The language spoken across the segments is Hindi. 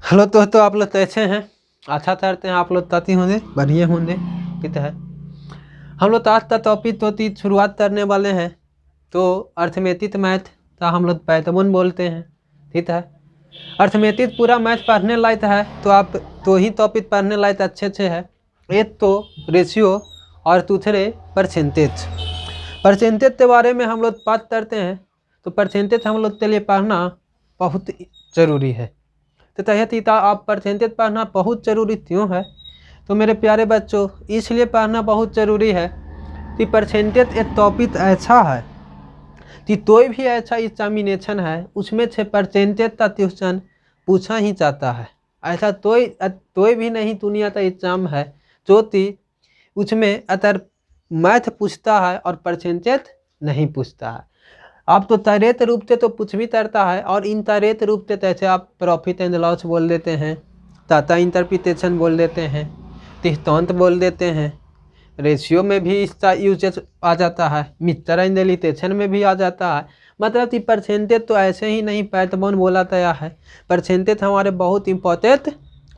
हेलो तो आप लोग कैसे हैं? अच्छा करते हैं आप लोग ताती होंगे, बढ़िया होंगे। ठीक है, हम लोग आज का टॉपिक तो शुरुआत करने वाले हैं। तो अर्थमेटिक मैथ का हम लोग पैटर्न बोलते हैं। ठीक है, अर्थमेटिक पूरा मैथ पढ़ने लायक है, तो आप तो ही टॉपिक पढ़ने लायक अच्छे से है। एक तो रेशियो और दूसरे परसेंटेज। परसेंटेज के बारे में हम लोग बात करते हैं, तो परसेंटेज हम लोग के लिए पढ़ना बहुत ज़रूरी है। तो तहत आप परसेंटेज पढ़ना बहुत ज़रूरी क्यों है? तो मेरे प्यारे बच्चों, इसलिए पढ़ना बहुत ज़रूरी है कि परसेंटेज एक टॉपिक ऐसा है कि कोई भी ऐसा एग्जामिनेशन है उसमें से परसेंटेज का क्वेश्चन पूछा ही जाता है। ऐसा कोई भी नहीं दुनिया का एग्जाम है जो कि उसमें अगर मैथ पूछता है और परसेंटेज नहीं पूछता है। आप तो तरेत रूप से तो कुछ भी करता है, और इन तरेत रूप से जैसे आप प्रॉफिट एंड लॉस बोल देते हैं, टाटा इंटरप्रिटेशन बोल देते हैं, दृष्टांत बोल देते हैं। रेशियो में भी इसका यूजेज आ जाता है, मिक्सचर एंड डिलीटेशन में भी आ जाता है। मतलब कि परसेंटेज तो ऐसे ही नहीं पैटर्न बोला गया है। परसेंटेज हमारे बहुत इम्पोर्टेंट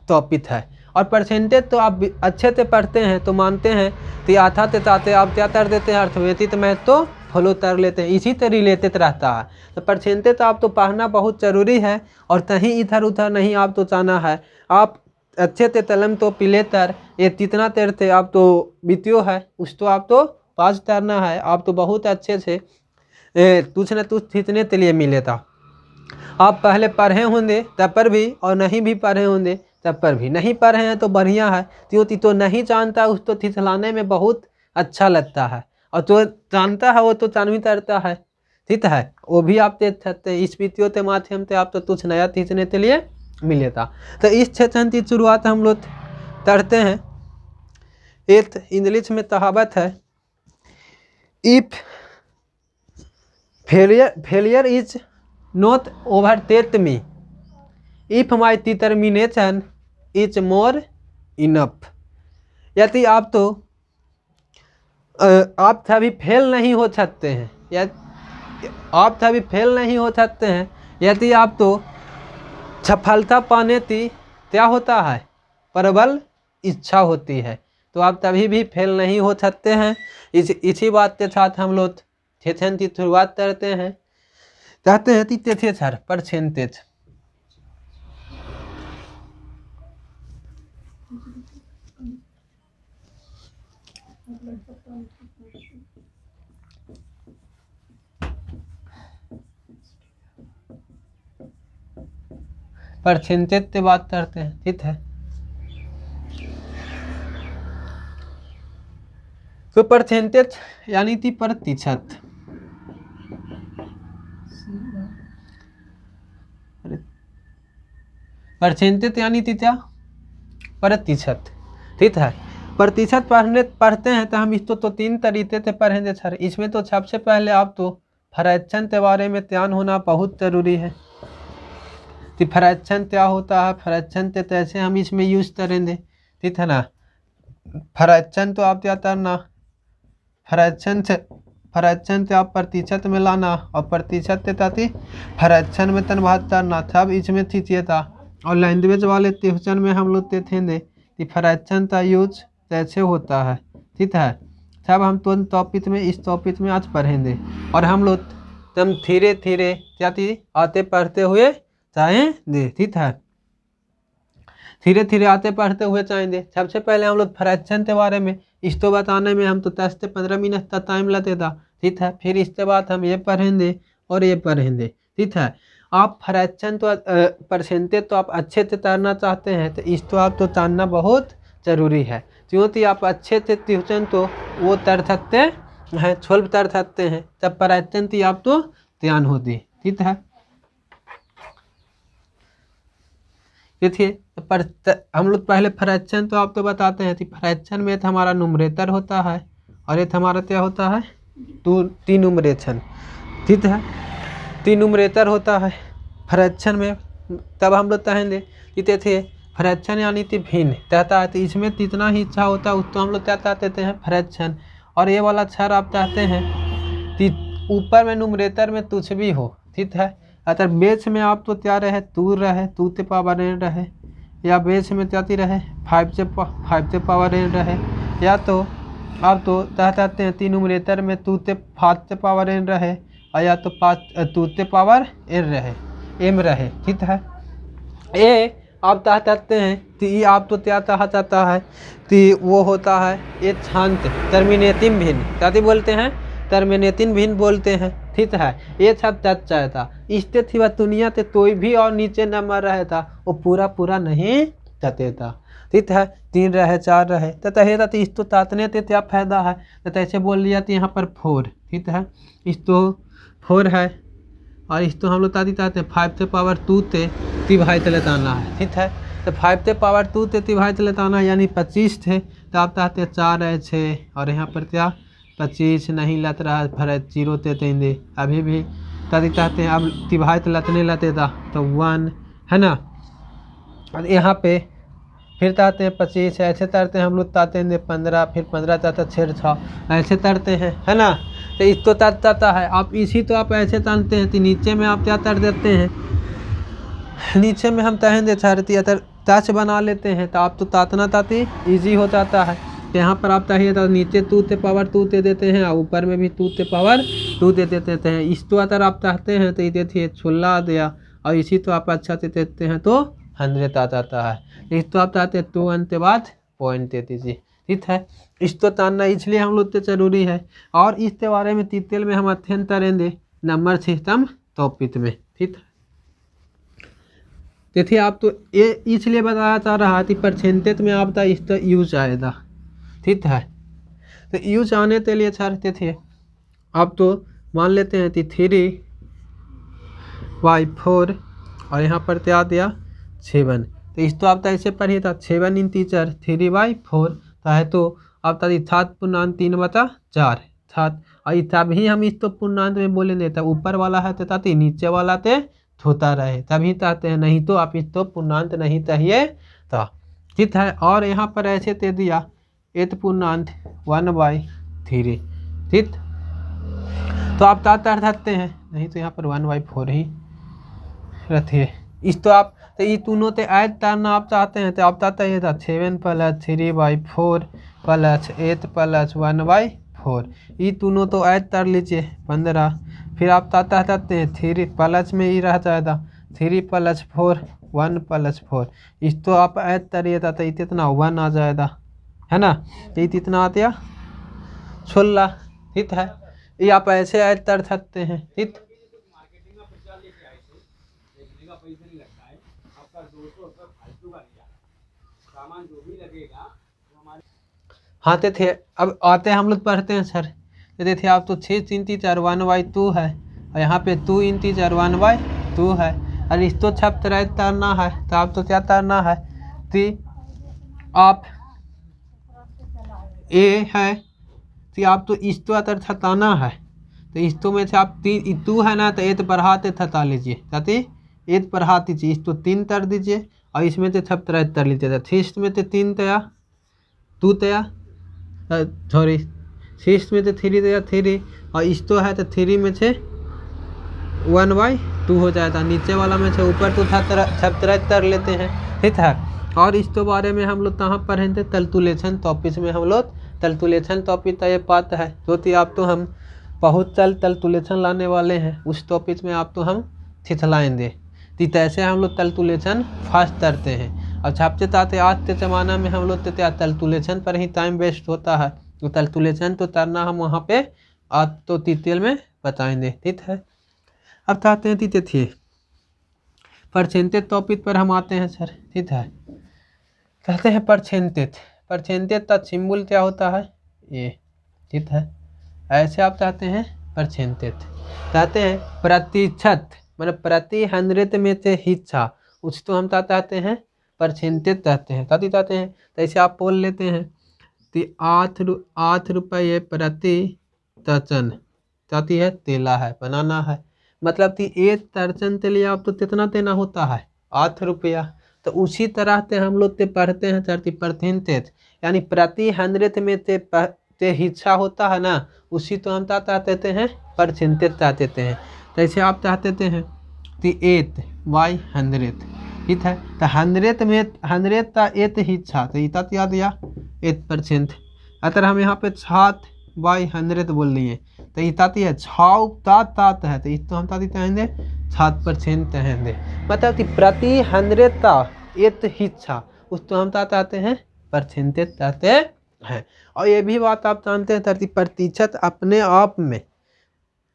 टॉपिक है, और परसेंटेज तो आप अच्छे से पढ़ते हैं तो मानते हैं कि आधा से ताते आप क्या कर देते हैं, अर्थमेटिक मैथ तो फॉलो कर लेते हैं, इसी से रिलेटेड रहता है। तो परसेंटेज तो आप तो पढ़ना बहुत ज़रूरी है, और कहीं इधर उधर नहीं आप तो जाना है। आप अच्छे से तलम तो पिलेतर ये जितना तेर थे आप तो बीतियो है, उस तो आप तो पास करना है। आप तो बहुत अच्छे से कुछ न कुछ सीखने के लिए मिलेगा। आप पहले पढ़े होंगे तब पर भी, और नहीं भी पढ़े होंगे तब पर भी। नहीं पढ़े हैं तो बढ़िया है, तो नहीं जानता उस तो थिसलाने में बहुत अच्छा लगता है, और जो जानता है वो तो जानवी करता है। ठीक है, वो भी आप देख सकते हैं। इस वीडियो के माध्यम से आप तो कुछ नया सीखने के लिए मिलेगा। तो इस सेशन की शुरुआत हम लोग करते हैं। एक इंग्लिश में कहावत है, if failure is not overtake me, if my determination is more enough. यदि आप तो आप कभी फेल नहीं हो सकते हैं, या आप कभी फेल नहीं हो सकते हैं यदि आप तो सफलता पाने की क्या होता है, प्रबल इच्छा होती है, तो आप तभी भी फेल नहीं हो सकते हैं। इसी बात के साथ हम लोग सेशन की शुरुआत करते हैं। कहते हैं तीसरे सर परसेंटेज। परसेंटेज से बात करते हैं। ठीक है, तो परसेंटेज यानी थी प्रतिशत। परसेंटेज यानी थी क्या? प्रतिशत। ठीक है, प्रतिशत पढ़ते हैं तो हम इसको तो तीन तरीके से पढ़ेंगे सर। इसमें तो सबसे पहले आप तो फ्रैक्शन के बारे में ध्यान होना बहुत ज़रूरी है कि फ्रैक्शन क्या होता है, फ्रैक्शन के कैसे हम इसमें यूज करेंगे। ठीक है ना, फ्रैक्शन तो आप क्या करना, फ्रैक्शन से आप प्रतिशत में लाना, और प्रतिशत से ताकि फ्रैक्शन में कन्वर्ट करना, सब इसमें सीखिए था। और लैंग्वेज वाले ट्यूशन में हम लोग थे कि फ्रैक्शन का यूज कैसे होता है। ठीक है, सब हम तो टॉपिक में इस टॉपिक में आज पढ़ेंगे, और हम लोग तम धीरे धीरे क्या थी आते पढ़ते हुए जाएंगे। ठीक है, धीरे धीरे आते पढ़ते हुए जाएंगे। सबसे पहले हम लोग फ्रैक्शन के बारे में इसको बताने में हम तो 10 से 15 मिनट का टाइम लगेगा। ठीक है, फिर इसके बाद हम ये पढ़ेंगे और ये पढ़ेंगे। ठीक है, आप फ्रैक्शन तो परसेंटेज तो आप अच्छे से तैरना चाहते हैं, तो इसको आप तो जानना बहुत ज़रूरी है, क्योंकि आप अच्छे से ट्यूशन तो वो तर सकते हैं, सोल्व कर सकते हैं, जब फ्रैक्शन की आप तो ध्यान होती। ठीक है, देखिए हम लोग पहले फ्रैक्शन तो आप तो बताते हैं कि फ्रैक्शन में तो हमारा नुमरेटर होता है, और एक हमारा क्या होता है, तीन नुमरेशन। ठीक है, तीन नुमरेटर होता है फ्रैक्शन में। तब हम लोग कहेंगे कि थे फ्रैक्शन यानी कि भिन्न कहता है, तो इसमें कितना ही इच्छा होता है उसको हम लोग क्या कहते हैं, फ्रैक्शन। और ये वाला छर आप चाहते हैं कि ऊपर में नुमरेटर में कुछ भी हो। ठीक है, अगर बेच में आप तो क्या रहे, तू रहे, तू ते पावर रहे, या बेस में जाती रहे 5 पावर n रहे, या तो अब तो कहते हैं 3 न्यूमरेटर में 5 पावर n रहे, और या तो 2 पावर n रहे m रहे, ठीक है। ये आप कहते हैं तो ये आप तो क्या कहा जाता है कि वो होता है ये छांत टर्मिनेटिंग भिन्न, क्या बोलते हैं, टर्मिनेटिंग भिन्न बोलते हैं, ठीक है। ये सब टच चाहता इससे थी वह दुनिया से कोई भी और नीचे नंबर रहता वो पूरा नहीं चाहते था, ठीक है। 3 रहे 4 रहे तो तहेरा तो इस तो तातने थे क्या फायदा है, तो ऐसे बोल लिया तो यहाँ पर 4, ठीक है। इस तो 4 है और इस तो हम लोग ताती चाहते हैं 5 पावर 2 से तिभाई लेताना है, ठीक है। तो 5 पावर 2 से तिभाई लेताना यानी 25 थे, तो आप चाहते 4 है 6 और यहाँ पर क्या 25 नहीं लत रहा फिर 0 ते तेंदे अभी भी ताती चाहते हैं। अब तिभाई लतने लते था तो 1 है ना, और यहाँ पे फिर ताते हैं 25 ऐसे तरते हैं हम लोग, ताते हैं 15 फिर 15 ताता 6 ऐसे तरते हैं, है ना। तो इस तो ताता है आप इसी तो आप ऐसे तानते हैं तो नीचे में आप क्या तर देते हैं, नीचे में हम तहन दे चाहती अगर टच बना लेते हैं तो आप तो तातना ताती ईजी हो जाता है। तो यहाँ पर आप चाहिए तो नीचे 2 ते पावर 2 दे देते हैं और ऊपर में भी 2 ते पावर 2 दे देते हैं। इस तो अगर आप चाहते हैं तो ये देखिए 16 दिया और इसी तो आप अच्छा से देते हैं तो 100 आ जाता है। इस तो आप चाहते हैं 2 अंत के बाद पॉइंट दे दीजिए, ठीक है। इस तो तानना इसलिए हम लोग तो जरूरी है और इसके बारे में तीतेल में हम अध्ययन करेंगे नंबर सिस्टम टॉपिक में, ठीक है। देखिए आप तो ये इसलिए बताया जा रहा है कि परसेंटेज में आपका इसका यूज आएगा, ठीक है। तो यूज आने के लिए चाहते थे आप तो मान लेते हैं कि 3/4 और यहाँ पर क्या दिया 7, तो इस तो आप तो ऐसे पढ़िए था 7 इन टीचर 3/4 है तो आप ताकि 7/3/4 7 और तभी हम इस तो पूर्णांत में बोलेंगे तब ऊपर वाला है तो ताकि नीचे वाला ते होता रहे तभी चाहते हैं, नहीं तो आप इस तो पूर्णांत नहीं चाहिए था, ठीक है। और यहाँ पर ऐसे दे दिया 8 पूर्णांत 1/3, ठीक। तो आप तार सकते हैं, नहीं तो यहाँ पर 1/4 ही रखिए। इस तो आप तो ये दोनों ते ऐड करना आप चाहते हैं तो आप चाहते हैं 7 + 3/4 + 8 + 1/4 ये दोनों तो ऐड कर लीजिए 15। फिर आप चाहते हैं 3 प्लस में ही रह जाएगा 3 + 4 1 + 4 इस तो आप ऐड करिएगा तो इतना 1 आ जाएगा, है ना। तो इतना आ गया 16, ठीक है। ये आप ऐसे ऐड कर सकते हैं, ठीक। हाँ तो थे अब आते हैं हम लोग पढ़ते हैं सर। तो देखिए आप तो 6 3 4 1/2 है और यहाँ पे 2 इन 4 1/2 है और इस तो छप तरह तरना है तो आप तो क्या तरना है कि आप ए है कि आप तो इस तो अतर थताना है तो इस तो में से आप 3 2 है ना तो 8 बढ़ाते थता लीजिए ताकि 8 बढ़ा दीजिए इस तो 3 तर दीजिए और इसमें से छप तरह तर लीजिए 6 में से 3 तया 2 तया सॉरी 6 में से 3 तया 3 और इस तो है तो 3 में से 1/2 हो जाता, नीचे वाला में से ऊपर तो छप तरह तर लेते हैं, ठीक है। और इस तो बारे में हम लोग कहाँ पढ़ेंगे तलतुलेशन टॉपिक में हम लोग तलतुलेशन टॉपिक ये पात है जो कि आप तो हम बहुत तलतुलेशन लाने वाले हैं उस टॉपिक में आप तो हम थिथलाएंगे तो तैसे हम लोग तलतुलेशन फास्ट करते हैं और छापते ताते आज के ज़माना में हम लोग तलतुलेशन पर ही टाइम वेस्ट होता है तो तलतुलेशन तो तरना हम वहाँ पे आज तो डिटेल में बताएंगे, ठीक है। अब चाहते हैं तीते थे परसेंटेज टॉपिक पर हम आते हैं सर, ठीक है। कहते हैं परसेंटेज का सिंबल क्या होता है ये, ठीक है। ऐसे आप चाहते हैं परसेंटेज चाहते हैं प्रतिशत मतलब प्रति 100 में से हिस्सा उस तो हम चाहते हैं परसेंटेज चाहते हैं ताकि चाहते हैं तो ऐसे आप बोल लेते हैं कि 8 रुपये प्रति दर्जन चाहती है तेला है बनाना है मतलब कि 1 दर्जन के लिए आप तो कितना देना होता है 8 रुपया। तो उसी तरह से हम लोग पढ़ते हैं चाहती परसेंटेज यानी प्रति 100 में से हिस्सा होता है ना उसी तो हम चाहते हैं परसेंटेज चाहते हैं। तो ऐसे आप चाहते हैं कि 8/100 ठीक है। तो 100 में 100 ता एत ही छा, तो इतना तो याद या 8%। अगर हम यहाँ पे 7/100 बोल दिए तो इतना तो है 6 तात है, तो इसको हम ताती तहेंगे 7% तहेंगे, मतलब कि प्रति 100 ता एत ही छा, उसको हम ताते आते हैं परसेंटेज ताते हैं। और ये भी बात आप जानते हैं 30 प्रतिशत अपने आप में,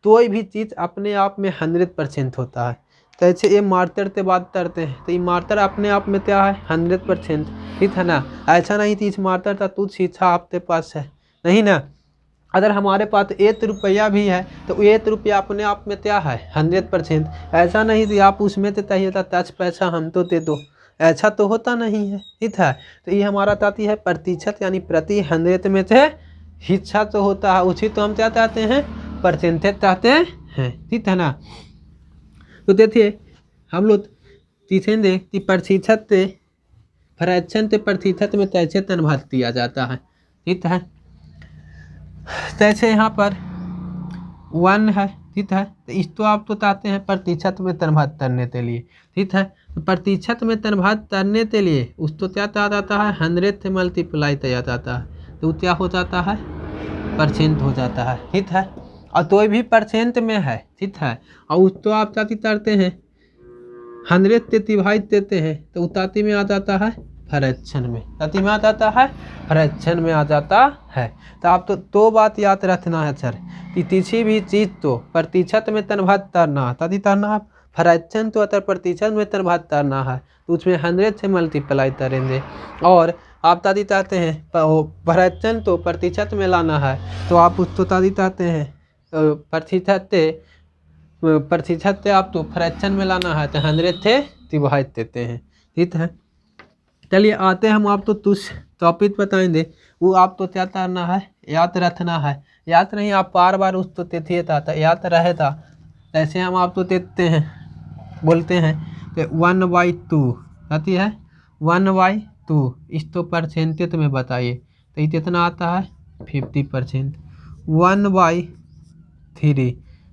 कोई भी चीज़ अपने आप में 100% होता है। तो ऐसे ये मार्तर से बात करते हैं, तो ये मार्तर अपने आप में क्या है 100%, ठीक है ना। ऐसा नहीं थी इस मार्तर का तुझ शिक्षा आपके पास है, नहीं ना। अगर हमारे पास 1 रुपया भी है तो 1 रुपया अपने आप में क्या है 100%। ऐसा नहीं थी आप उसमें से चाहिए था 10 पैसा हम तो दे दो, ऐसा तो होता नहीं है, ठीक है। तो ये हमारा ताती है प्रतिशत, यानी प्रति 100 में से हिस्सा तो होता है, उसी तो हम क्या चाहते हैं परसेंटेज चाहते हैं, ठीक है ना। तो देखिए हम लोग सीखेंगे कि प्रतिशत से फ्रैक्शन से प्रतिशत में कैसे कन्वर्ट किया जाता है, ठीक है। जैसे यहाँ पर 1 है, ठीक है, तो इसको आप तो चाहते हैं प्रतिशत में कन्वर्ट करने के लिए, ठीक है। तो प्रतिशत में कन्वर्ट करने के लिए उसको क्या कहा जाता है 100 से मल्टीप्लाई किया जाता है, तो क्या हो जाता है परसेंट हो जाता है, ठीक है। और कोई भी परसेंट में है, ठीक है, और उसको आप ताती करते हैं 100 से डिवाइड देते हैं तो उताती में आ जाता है फ्रैक्शन में, ताती में आ जाता है फ्रैक्शन में आ जाता है। तो आप तो बात याद रखना है सर कि किसी भी चीज़ तो प्रतिशत में कन्वर्ट करना है, ताती करना है फ्रैक्शन तो अगर प्रतिशत में कन्वर्ट करना है तो उसमें 100 से मल्टीप्लाई करेंगे। और आप ताती चाहते हैं फ्रैक्शन तो प्रतिशत में लाना है तो आप उसको ताती चाहते हैं प्रतिशत से आप तो फ्रैक्शन में लाना है तो 100 से डिवाइड देते हैं, ठीक है। चलिए आते हैं हम आपको कुछ टॉपिक बताएंगे, वो आपको क्या करना है याद रखना है, याद नहीं आप बार बार उसको देते था तो याद रहेगा। ऐसे हम आपको देते हैं बोलते हैं कि 1/2 आती है 1/2, इसको परसेंटेज में बताइए तो ये कितना आता है 50%। 1/3,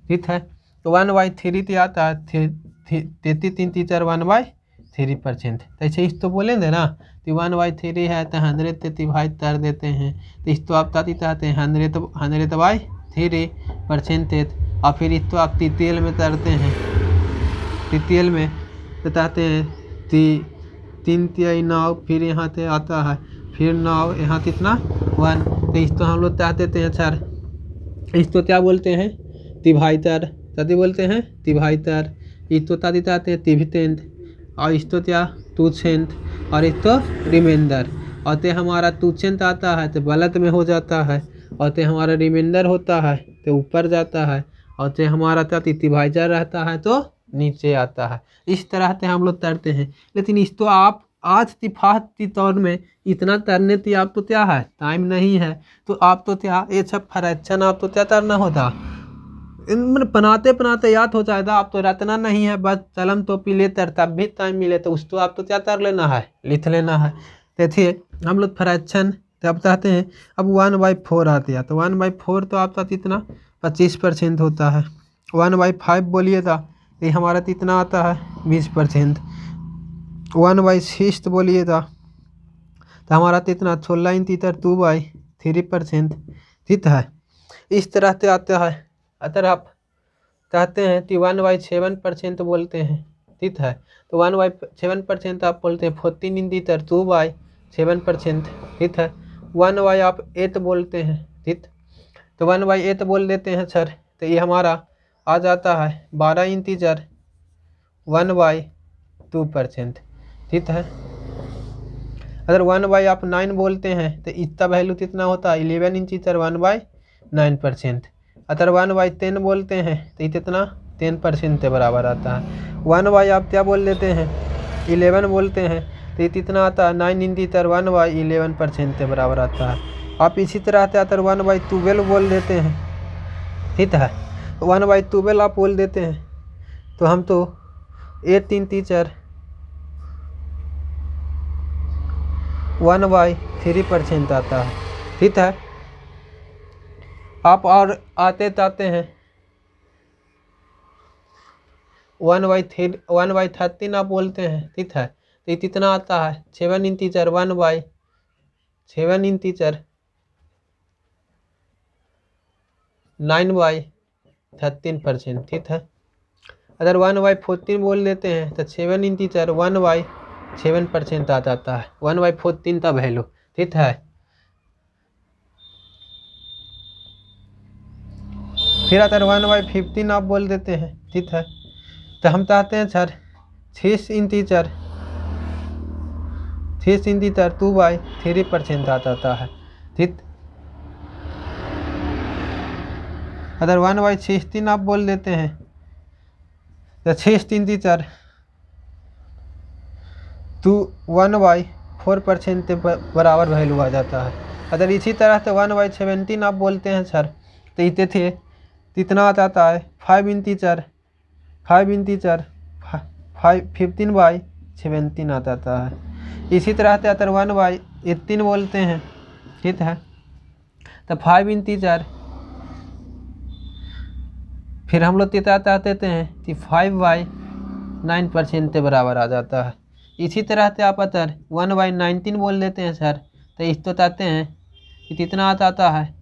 ठीक है, तो 1/3 तो आता है 33 1/3%। तो ऐसे इस तो बोलेंगे ना, तो 1/3 है तो 100 से डिवाइड कर देते हैं, तो इस तो आप ताती चाहते हैं 100/3%। और फिर इसको आप TTL में करते हैं, TTL में बताते हैं 3 3 9, फिर यहाँ से आता है फिर 9, यहाँ कितना 1, तो इसको हम लोग क्या देते हैं सर, इसको क्या बोलते हैं डिवाइडर, ताती बोलते हैं डिवाइडर। इसको ताती चाहते हैं डिविडेंड, और इसको क्या 2% और इसको रिमाइंडर। और ते हमारा 2% आता है तो गलत में हो जाता है, और ते हमारा रिमाइंडर होता है तो ऊपर जाता है, और ते हमारा क्या डिवाइडर रहता है तो नीचे आता है। इस तरह से हम लोग करते हैं, लेकिन इसको आप आज तिफाती तौर में इतना करने की आप तो क्या है टाइम नहीं है, तो आप तो क्या ये सब फ्रैक्शन आप तो क्या करना होता बनाते बनाते याद हो जाएगा। आप तो रटना नहीं है, बस कलम तो पी लेते तब भी टाइम मिले तो उसको आप तो क्या कर लेना है लिख लेना है। देखिए हम लोग फ्रैक्शन तब चाहते हैं, अब 1/4 आती है तो 1/4 तो आपका कितना 25% होता है। 1/5 बोलिएगा तो हमारा कितना आता है 20%। 1/6 बोलिएगा तो हमारा कितना 16 2/3%, ठीक है। इस तरह से आता है। अगर आप चाहते हैं कि 1/7% बोलते हैं, ठीक है, तो 1/7% आप बोलते हैं 14 2/7%, ठीक है। 1/8 बोलते हैं, ठीक, तो 1/8 बोल देते हैं सर, तो ये हमारा आ जाता है 12 1/2%, ठीक है। अगर 1/9 बोलते हैं तो इसका वैल्यू कितना होता है 11 1/9%। अगर 1/10 बोलते हैं तो ये कितना 10% के बराबर आता है। 1/ आप क्या बोल देते हैं 11 बोलते हैं तो ये कितना आता है 9 1/11% के बराबर आता है। आप इसी तरह से अगर 1/12 बोल देते हैं, ठीक है, 1/12 आप बोल देते हैं तो हम तो 8 1/3% आता है, ठीक है। आप और आते जाते हैं 1/13 आप बोलते हैं, ठीक है। तो ये कितना आता है 7 इंटीजर 1/7 इंटीजर 9/13%, ठीक है। अगर 1/14 बोल देते हैं तो 7 इंटीजर 1/7% आ जाता है, 1/14 का वैल्यू, ठीक है। फिर अगर 1/15 आप बोल देते हैं, ठीक है। तो हम चाहते हैं सर 6 इंटीजर 2/3% आ जाता है, ठीक। अगर 1/16 आप बोल देते हैं तो 6 इंटीजर 1/4% के बराबर वैल्यू आ जाता है। अगर इसी तरह से 1/17 आप बोलते हैं सर, तो इतने थे कितना आ जाता है 5 इंटीजर 15/17 आ जाता है। इसी तरह से अगर 1/18 बोलते हैं, ठीक है, तो 5 इंटीजर फिर हम लोग कितना चाहते हैं कि 5/9% के बराबर आ जाता है। इसी तरह से आप अगर 1/19 बोल देते हैं सर, तो इस तो चाहते हैं कि कितना आ जाता है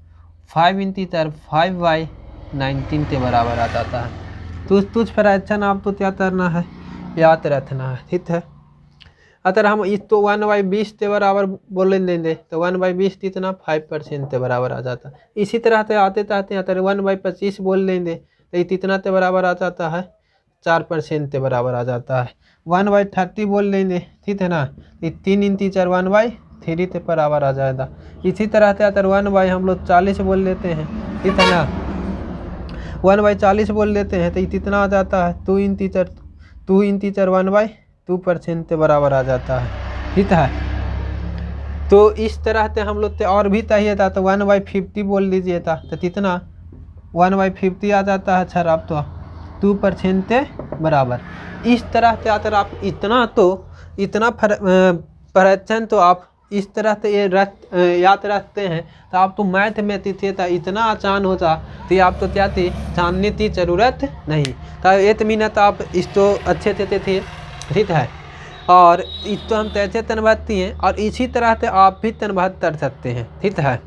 5 इंटीजर 5/19 के बराबर आ जाता है। तुझ फ्रैक्शन आप तो क्या करना है, याद रखना है, ठीक है। अगर हम इस तो 1/20 के बराबर बोल देंगे तो 1/20 कितना 5% के बराबर आ जाता है। इसी तरह से आते अगर 1/25 बोल देंगे तो ये कितना के बराबर आ जाता है 4% के बराबर आ जाता है। 1/30 बोल देंगे, ठीक है ना, ये 3 इंटीजर 1/3 के बराबर आ जाएगा। इसी तरह से अगर 1/ हम लोग 40 बोल देते हैं, ठीक है ना, 1/40 बोल देते हैं तो ये कितना आ जाता है 2 इंटीजर 1/2% के बराबर आ जाता है, ठीक है। तो इस तरह से हम लोग और भी चाहिए था तो 1/50 बोल दीजिए था, तो कितना 1/50 आ जाता है सर आप तो 2% के बराबर। इस तरह से अगर आप इतना फ्रैक्शन तो आप इस तरह से याद रखते हैं तो आप तो मैथ में थे तो इतना आसान होता कि आप तो क्या थी जानने की ज़रूरत नहीं तो 1 मिनट आप इस तो अच्छे थे, ठीक है। और इस तो हम कैसे तनबाती हैं और इसी तरह से आप भी तनबात कर सकते हैं, ठीक है।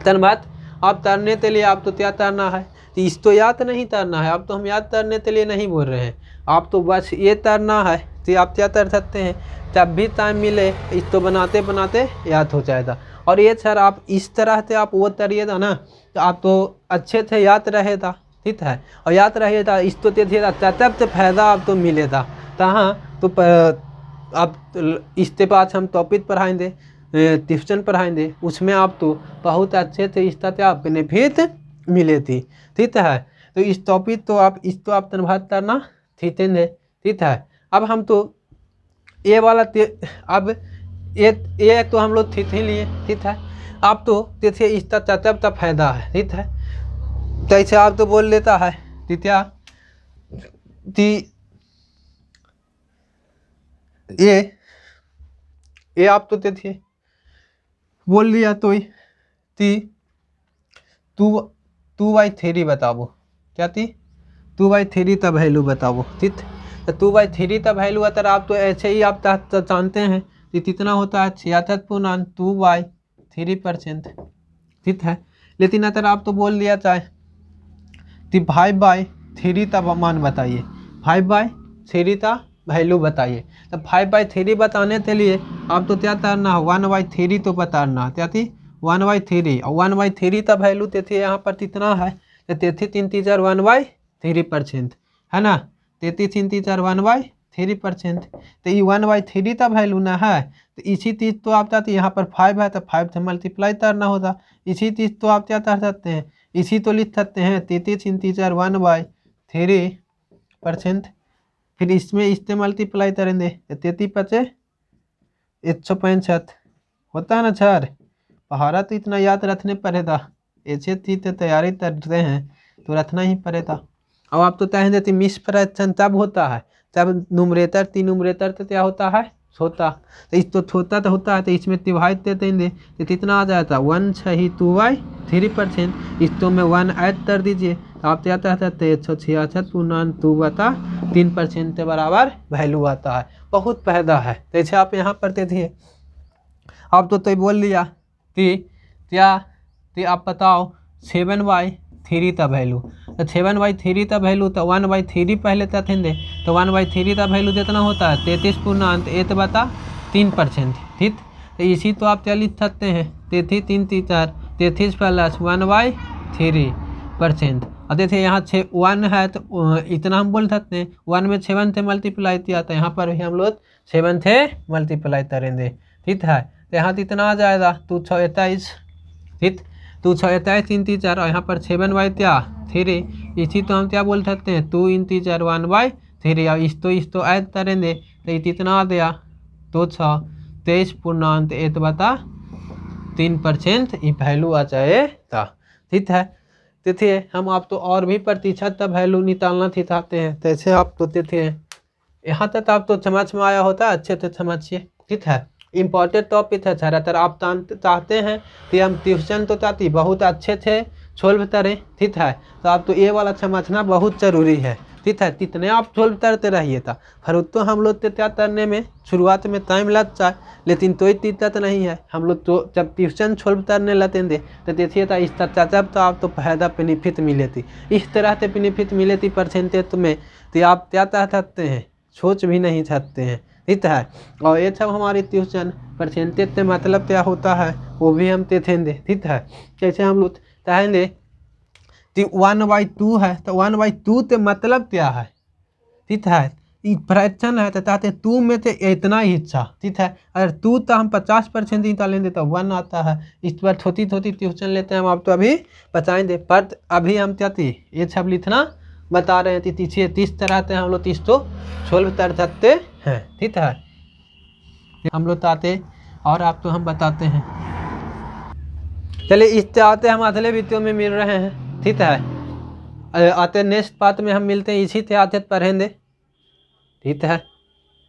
तनबात आप तैरने के लिए आप तो क्या तैरना है, तो इस तो याद नहीं तैरना है, आप तो हम याद तैरने के लिए नहीं बोल रहे हैं, आप तो बस ये तैरना है तो आप क्या तैर सकते हैं। जब भी टाइम मिले इस तो बनाते बनाते याद हो जाएगा। और ये सर आप इस तरह से आप वो तैरिएगा ना तो आप तो अच्छे से याद रहेगा, ठीक है। और याद रहेगा इस तो तब से फायदा आप तो मिलेगा। कहाँ तो आप इसके पास हम टॉपिक पढ़ाएंगे, ट्यूशन पढ़ाएंगे, उसमें आप तो बहुत अच्छे से इस तरह आप बेनिफिट मिले थी, ठीक है। तो इस टॉपिक तो आप तनबात करना सीखेंगे, ठीक है। अब हम तो ये वाला अब ये तो हम लोग सीख ही लिए, ठीक है। आप तो जैसे इस तब तक फायदा है, ठीक है। तो ऐसे आप तो बोल लेता है क्या ये आप तो थे बोल लिया तो 2/3 बताओ क्या थी 2/3 का वैल्यू बताओ, ठीक। तो 2/3 का वैल्यू अगर आप तो ऐसे ही आप जानते हैं कि कितना होता है 76.2/3%, ठीक है। लेकिन अगर आप तो बोल दिया चाहे कि 5/3 का मान बताइए, 5/3 का वैल्यू बताइए। तो 5/3 बताने के लिए आप तो क्या करना है 1/3 तो बताना क्या थी 1/3 और 1/3 का वैल्यू थे यहाँ पर कितना है तो 33 इंटीजर 1/3% है ना, 33 इंटीजर 1/3%। तो ये 1/3 का वैल्यू ना है तो इसी चीज़ तो आप चाहते यहाँ पर 5 है तो 5 से मल्टीप्लाई करना होता। इसी चीज़ तो आप क्या कर सकते हैं, इसी तो लिख सकते हैं 33 इंटीजर 1/3%। फिर इसमें इससे मल्टीप्लाई करेंगे तो 33 × 165 होता है ना सर। पहाड़ा तो इतना याद रखने पड़ेगा, ऐसे थी तो तैयारी करते हैं तो रखना ही पड़ेगा। अब आप तो कहेंगे कि मिस फ्रैक्शन तब होता है जब न्यूमरेटर 3 न्यूमरेटर तो क्या होता है छोटा, तो इस तो छोटा तो होता है तो इसमें डिवाइड दे देंगे तो कितना आ जाता 1/6 2/3%। इस तो में 1 ऐड कर दीजिए तो आप क्या कहते 166 × 2/3 3% के बराबर वैल्यू आता है। बहुत फायदा है। जैसे आप यहाँ पढ़ते थे, आप तो बोल लिया कि आप बताओ 7/3 का वैल्यू, तो 7/3 का वैल्यू तो 1/3 पहले तक थे, तो 1/3 का वैल्यू कितना होता है 33.8 ठीक। तो इसी तो आप क्या लिख सकते हैं 33 प्लस 1/3%। और देखिए यहाँ 1 है तो इतना हम बोल सकते हैं 1 में 7 से मल्टीप्लाई किया, तो यहाँ पर भी हम लोग 7 से मल्टीप्लाई करेंगे ठीक है। तो यहाँ कितना आ जाएगा 227 ठीक, 227 3 3 4 और यहाँ पर 7/3 इसी तो हम क्या बोल सकते हैं 2 × 3 4 1/3 और इस तो ऐड करेंगे तो ये कितना आ गया 23.8% ये वैल्यू आ जाएगा ठीक है। देखिए हम आप तो और भी प्रतिशत का वैल्यू निकालना सिखाते हैं, जैसे आप तो देखते हैं यहाँ तक आप तो समझ में आया होता है, अच्छे से समझिए ठीक है। इम्पोर्टेंट टॉपिक है, ज़्यादातर आप चाहते हैं कि हम ट्यूशन तो चाहती बहुत अच्छे से सोल्व करें ठीक है, तो आप तो ये वाला समझना बहुत ज़रूरी है ठीक है। कितने आप सोल्व करते रहिए था, फिर तो हम लोग तो क्या करने में शुरुआत में टाइम लग जाए, लेकिन कोई दिक्कत नहीं है। हम लोग तो जब ट्यूशन सोल्व करने लगेंगे तो देखिए था इस जब तो आप तो फायदा बेनिफिट मिले थी, इस तरह से बेनिफिट मिले थी परसेंटेज में, तो आप क्या चाह सकते हैं सोच भी नहीं सकते हैं ठीक है। और ये सब हमारी ट्यूशन परसेंटेज से मतलब क्या होता है वो भी हम देखेंगे ठीक है। जैसे हम लोग चाहेंगे 1/2 है तो 1/2 से मतलब क्या है ठीक है, फ्रैक्शन है तो चाहते 2 में से इतना ही हिस्सा ठीक है। अगर 2 तो हम 50% निकालेंगे तो 1 आता है। इस पर छोटी छोटी ट्यूशन लेते हैं हम, आप तो अभी बताएंगे, पर अभी हम क्या थी ये सब लिखना बता रहे थे तीसरे 30 तरह से हम लोग 30 तो सोल्व कर सकते हैं ठीक है। हम लोग आते और आप तो हम बताते हैं। चलिए इससे आते हम अगले वीडियो में मिल रहे हैं ठीक है। आते नेक्स्ट पार्ट में हम मिलते हैं, इसी से आते पढ़ेंगे ठीक है।